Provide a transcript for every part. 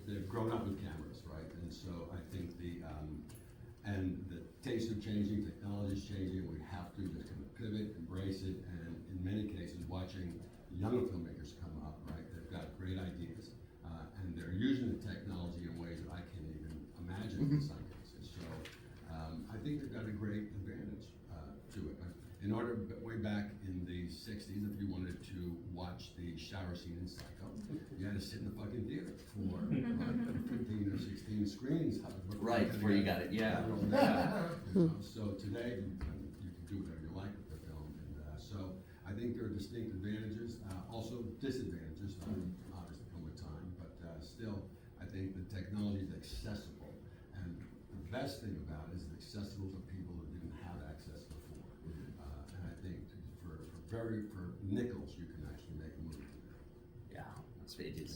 they've grown up with cameras, right? And so I think and the tastes are changing, technology's changing, we have to just kind of pivot, embrace it, and in many cases, watching younger filmmakers come up, right? They've got great ideas, and they're using the technology in ways that I can't even imagine in some cases. So I think they've got a great advantage to it. In order, way back in the 60s, if you wanted to watch the shower scene in Psycho, you had to sit in the fucking theater for 15 or 16 screenings. Right, before you got it, yeah. So today, you can do whatever you like with the film. And so I think there are distinct advantages, also disadvantages, obviously come with time, but still, I think the technology is accessible. And the best thing about it is it's accessible to people who didn't have access before. And I think for nickels, you can actually make a movie. Yeah,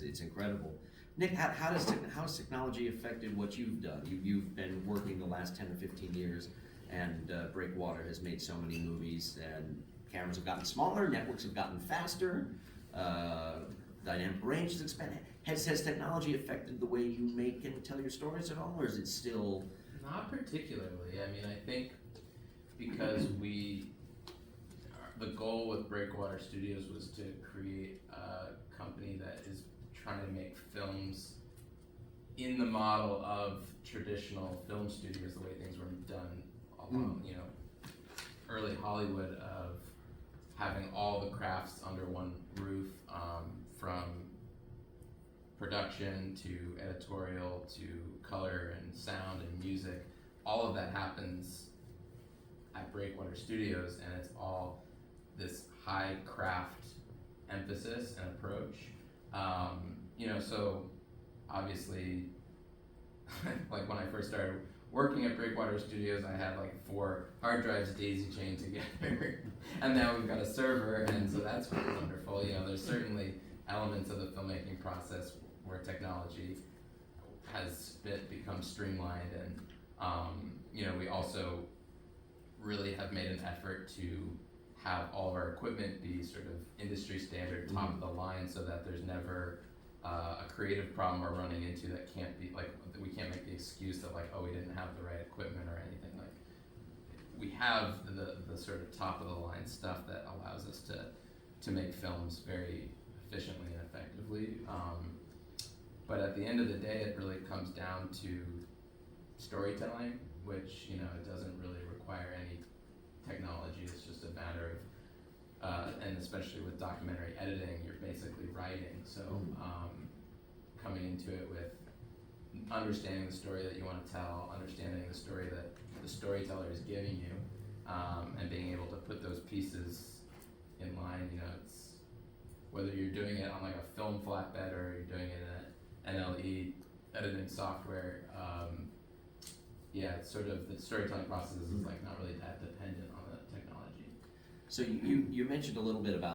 it's incredible. Nick, how has technology affected what you've done? You've been working the last 10 or 15 years, and Breakwater has made so many movies, and cameras have gotten smaller, networks have gotten faster, dynamic range has expanded. Has technology affected the way you make and tell your stories at all, or is it still? Not particularly. I mean, I think because the goal with Breakwater Studios was to create a company that is trying to make films in the model of traditional film studios, the way things were done along, early Hollywood, of having all the crafts under one roof, from production to editorial to color and sound and music. All of that happens at Breakwater Studios, and it's all this high craft emphasis and approach. So obviously, like when I first started working at Breakwater Studios, I had like 4 hard drives daisy chained together, and now we've got a server, and so that's wonderful. There's certainly elements of the filmmaking process where technology has become streamlined, and we also really have made an effort to have all of our equipment be sort of industry standard, top of the line, so that there's never a creative problem we're running into that can't be, like, we can't make the excuse that, like, oh, we didn't have the right equipment or anything. Like, we have the sort of top of the line stuff that allows us to make films very efficiently and effectively. But at the end of the day, it really comes down to storytelling, which, it doesn't really require any technology. It's just a matter of, and especially with documentary editing, you're basically writing. So coming into it with understanding the story that you want to tell, understanding the story that the storyteller is giving you, and being able to put those pieces in line. It's whether you're doing it on like a film flatbed or you're doing it in an NLE editing software. It's sort of the storytelling process is like not really that dependent on the technology. So you mentioned a little bit about